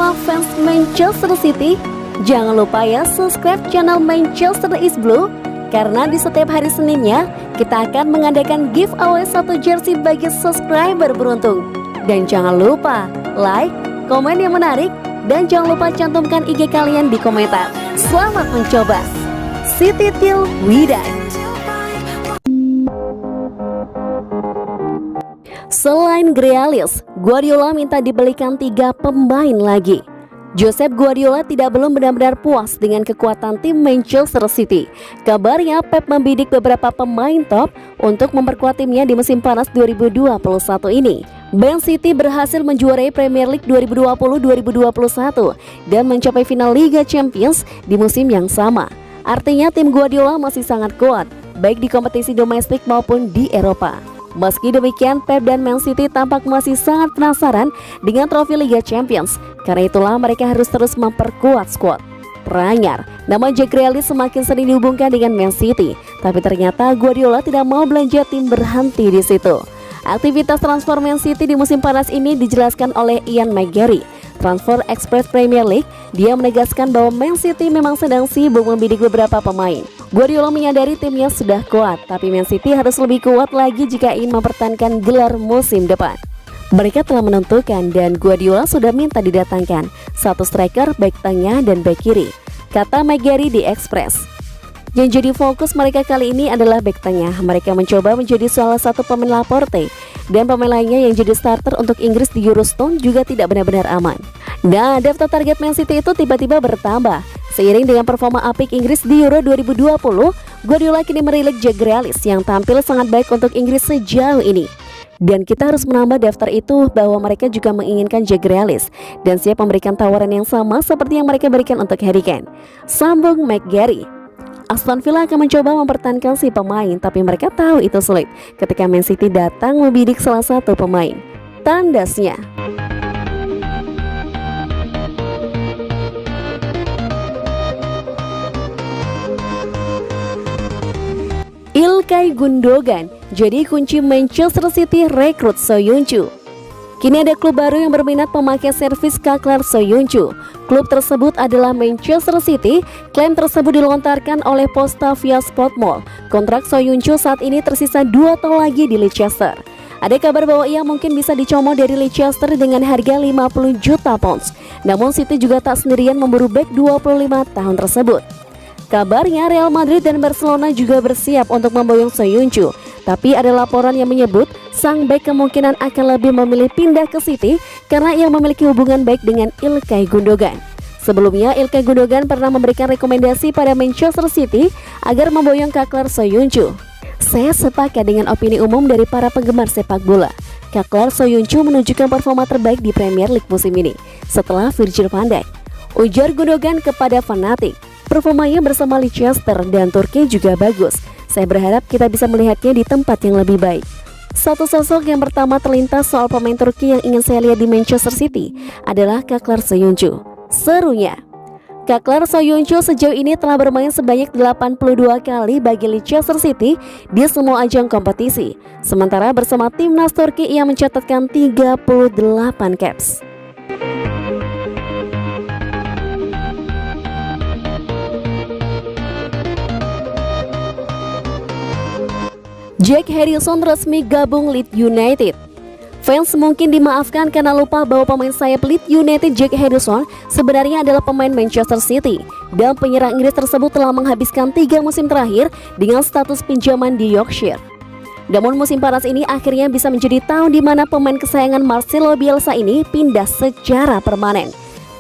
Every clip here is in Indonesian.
semua fans Manchester City, jangan lupa ya subscribe channel Manchester is Blue, karena di setiap hari Seninnya kita akan mengadakan giveaway 1 jersey bagi subscriber beruntung. Dan jangan lupa like, komen yang menarik, dan jangan lupa cantumkan IG kalian di komentar. Selamat mencoba. City till we die. Selain Grealish, Guardiola minta dibelikan 3 pemain lagi. Josep Guardiola belum benar-benar puas dengan kekuatan tim Manchester City. Kabarnya Pep membidik beberapa pemain top untuk memperkuat timnya di musim panas 2021 ini. Man City berhasil menjuarai Premier League 2020-2021 dan mencapai final Liga Champions di musim yang sama. Artinya tim Guardiola masih sangat kuat, baik di kompetisi domestik maupun di Eropa. Meski demikian, Pep dan Man City tampak masih sangat penasaran dengan trofi Liga Champions. Karena itulah mereka harus terus memperkuat skuad. Teranyar, nama Jack Grealish semakin sering dihubungkan dengan Man City, tapi ternyata Guardiola tidak mau belanja tim berhenti di situ. Aktivitas transfer Man City di musim panas ini dijelaskan oleh Ian McGarry, Transfer Express Premier League. Dia menegaskan bahwa Man City memang sedang sibuk membidik beberapa pemain. Guardiola menyadari timnya sudah kuat, tapi Man City harus lebih kuat lagi jika ingin mempertahankan gelar musim depan. Mereka telah menentukan dan Guardiola sudah minta didatangkan 1 striker, bek tengah, dan bek kiri, kata McGarry di Express. Yang jadi fokus mereka kali ini adalah bek tengah. Mereka mencoba menjadi salah satu pemain Laporte, dan pemain lainnya yang jadi starter untuk Inggris di Eurostone juga tidak benar-benar aman. Nah, daftar target Man City itu tiba-tiba bertambah. Seiring dengan performa apik Inggris di Euro 2020, Guardiola kini merilik Jack Grealish yang tampil sangat baik untuk Inggris sejauh ini. Dan kita harus menambah daftar itu bahwa mereka juga menginginkan Jack Grealish dan siap memberikan tawaran yang sama seperti yang mereka berikan untuk Harry Kane. Sambung McGarry. Aston Villa akan mencoba mempertahankan si pemain, tapi mereka tahu itu sulit ketika Man City datang membidik salah satu pemain. Tandasnya. Ilkay Gundogan jadi kunci Manchester City rekrut Soyuncu. Kini ada klub baru yang berminat memakai servis Kaklar Soyuncu. Klub tersebut adalah Manchester City. Klaim tersebut dilontarkan oleh Posta via Spotmall. Kontrak Soyuncu saat ini tersisa 2 tahun lagi di Leicester. Ada kabar bahwa ia mungkin bisa dicomot dari Leicester dengan harga 50 juta pounds. Namun City juga tak sendirian memburu bek 25 tahun tersebut. Kabarnya Real Madrid dan Barcelona juga bersiap untuk memboyong Soyuncu. Tapi ada laporan yang menyebut sang bek kemungkinan akan lebih memilih pindah ke City karena ia memiliki hubungan baik dengan Ilkay Gundogan. Sebelumnya Ilkay Gundogan pernah memberikan rekomendasi pada Manchester City agar memboyong Kaklar Soyuncu. Saya sepakat dengan opini umum dari para penggemar sepak bola. Kaklar Soyuncu menunjukkan performa terbaik di Premier League musim ini setelah Virgil van Dijk, ujar Gundogan kepada Fanatik. Performanya bersama Leicester dan Turki juga bagus. Saya berharap kita bisa melihatnya di tempat yang lebih baik. Satu sosok yang pertama terlintas soal pemain Turki yang ingin saya lihat di Manchester City adalah Kaklar Soyuncu, serunya. Kaklar Soyuncu sejauh ini telah bermain sebanyak 82 kali bagi Leicester City di semua ajang kompetisi. Sementara bersama timnas Turki ia mencatatkan 38 caps. Jack Harrison resmi gabung Leeds United. Fans mungkin dimaafkan karena lupa bahwa pemain sayap Leeds United Jack Harrison sebenarnya adalah pemain Manchester City, dan penyerang Inggris tersebut telah menghabiskan 3 musim terakhir dengan status pinjaman di Yorkshire. Namun musim panas ini akhirnya bisa menjadi tahun di mana pemain kesayangan Marcelo Bielsa ini pindah secara permanen.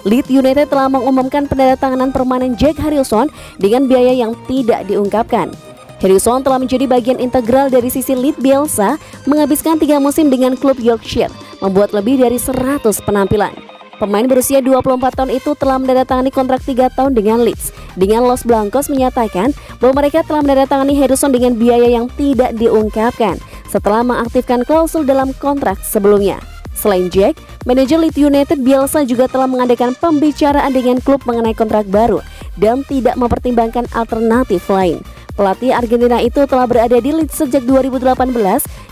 Leeds United telah mengumumkan penandatanganan permanen Jack Harrison dengan biaya yang tidak diungkapkan. Harrison telah menjadi bagian integral dari sisi Leeds Bielsa, menghabiskan 3 musim dengan klub Yorkshire, membuat lebih dari 100 penampilan. Pemain berusia 24 tahun itu telah menandatangani kontrak 3 tahun dengan Leeds. Dengan Los Blancos menyatakan bahwa mereka telah menandatangani Harrison dengan biaya yang tidak diungkapkan setelah mengaktifkan klausul dalam kontrak sebelumnya. Selain Jack, manajer Leeds United Bielsa juga telah mengadakan pembicaraan dengan klub mengenai kontrak baru dan tidak mempertimbangkan alternatif lain. Pelatih Argentina itu telah berada di Leeds sejak 2018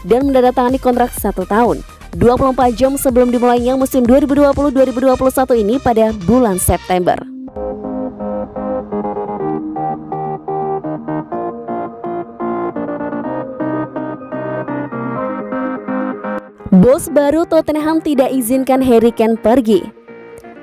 dan menandatangani kontrak 1 tahun. 24 jam sebelum dimulainya musim 2020-2021 ini pada bulan September. Bos baru Tottenham tidak izinkan Harry Kane pergi.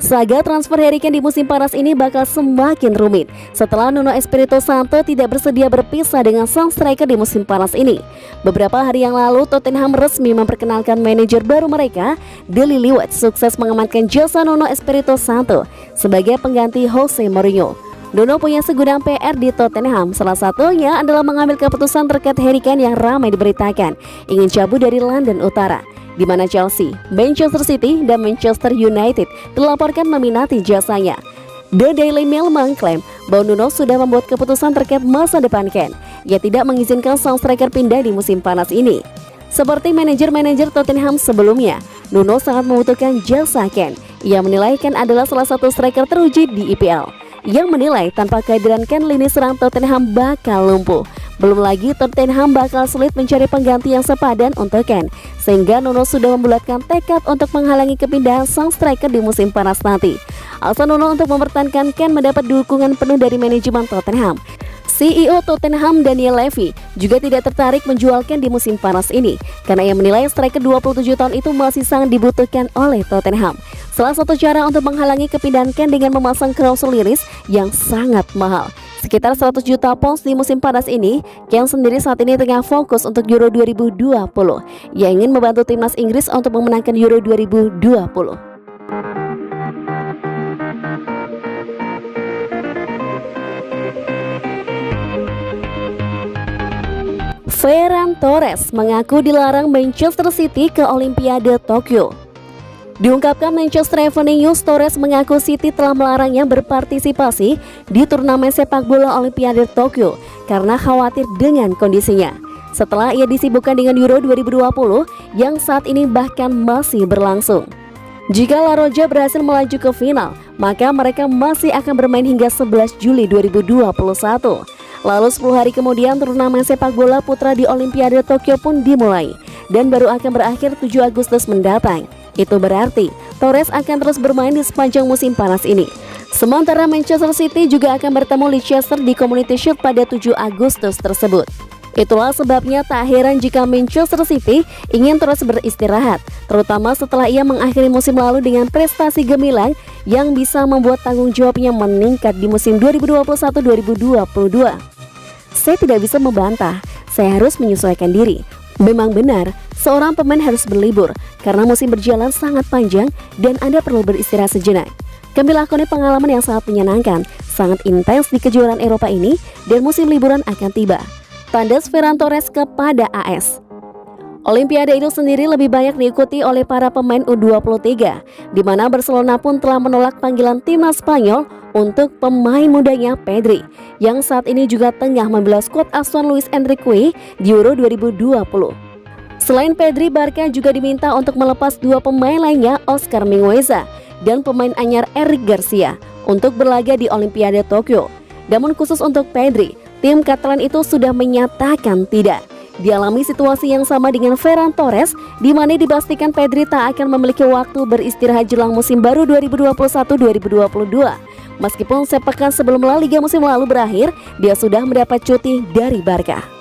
Saga transfer Harry Kane di musim panas ini bakal semakin rumit setelah Nuno Espirito Santo tidak bersedia berpisah dengan sang striker di musim panas ini. Beberapa hari yang lalu Tottenham resmi memperkenalkan manajer baru mereka, Dele Alli, sukses mengamankan jasa Nuno Espirito Santo sebagai pengganti Jose Mourinho. Nuno punya segudang PR di Tottenham, salah satunya adalah mengambil keputusan terkait Harry Kane yang ramai diberitakan ingin cabut dari London Utara, di mana Chelsea, Manchester City, dan Manchester United dilaporkan meminati jasanya. The Daily Mail mengklaim bahwa Nuno sudah membuat keputusan terkait masa depan Kane. Ia tidak mengizinkan sang striker pindah di musim panas ini. Seperti manajer-manajer Tottenham sebelumnya, Nuno sangat membutuhkan jasa Kane. Ia menilai Kane adalah salah satu striker teruji di IPL. Yang menilai tanpa kehadiran Kane, lini serang Tottenham bakal lumpuh. Belum lagi Tottenham bakal sulit mencari pengganti yang sepadan untuk Kane, sehingga Nuno sudah membulatkan tekad untuk menghalangi kepindahan sang striker di musim panas nanti. Alasan Nuno untuk mempertahankan Kane mendapat dukungan penuh dari manajemen Tottenham. CEO Tottenham Daniel Levy juga tidak tertarik menjual Kane di musim panas ini karena ia menilai striker 27 tahun itu masih sangat dibutuhkan oleh Tottenham. Salah satu cara untuk menghalangi kepindahan Kane dengan memasang klausul liris yang sangat mahal, sekitar 100 juta pounds di musim panas ini. Kane sendiri saat ini tengah fokus untuk Euro 2020. Ia ingin membantu timnas Inggris untuk memenangkan Euro 2020. Ferran Torres mengaku dilarang Manchester City ke Olimpiade Tokyo. Diungkapkan Manchester Evening News, Torres mengaku City telah melarangnya berpartisipasi di turnamen sepak bola Olimpiade Tokyo karena khawatir dengan kondisinya. Setelah ia disibukkan dengan Euro 2020 yang saat ini bahkan masih berlangsung. Jika La Roja berhasil melaju ke final, maka mereka masih akan bermain hingga 11 Juli 2021. Lalu 10 hari kemudian turnamen sepak bola putra di Olimpiade Tokyo pun dimulai dan baru akan berakhir 7 Agustus mendatang. Itu berarti Torres akan terus bermain di sepanjang musim panas ini. Sementara Manchester City juga akan bertemu Leicester di Community Shield pada 7 Agustus tersebut. Itulah sebabnya tak heran jika Manchester City ingin terus beristirahat, terutama setelah ia mengakhiri musim lalu dengan prestasi gemilang yang bisa membuat tanggung jawabnya meningkat di musim 2021-2022. Saya tidak bisa membantah, saya harus menyesuaikan diri. Memang benar, seorang pemain harus berlibur karena musim berjalan sangat panjang dan Anda perlu beristirahat sejenak. Kami lakoni pengalaman yang sangat menyenangkan, sangat intens di kejuaraan Eropa ini dan musim liburan akan tiba. Tandas Ferran Torres kepada AS. Olimpiade itu sendiri lebih banyak diikuti oleh para pemain U23, di mana Barcelona pun telah menolak panggilan timnas Spanyol untuk pemain mudanya Pedri, yang saat ini juga tengah membela skuad asuhan Luis Enrique di Euro 2020. Selain Pedri, Barca juga diminta untuk melepas 2 pemain lainnya, Oscar Mingueza dan pemain anyar Eric Garcia, untuk berlaga di Olimpiade Tokyo. Namun khusus untuk Pedri, tim Catalan itu sudah menyatakan tidak. Dialami situasi yang sama dengan Ferran Torres, di mana dipastikan Pedri tak akan memiliki waktu beristirahat jelang musim baru 2021-2022. Meskipun sepekan sebelum La Liga musim lalu berakhir, dia sudah mendapat cuti dari Barca.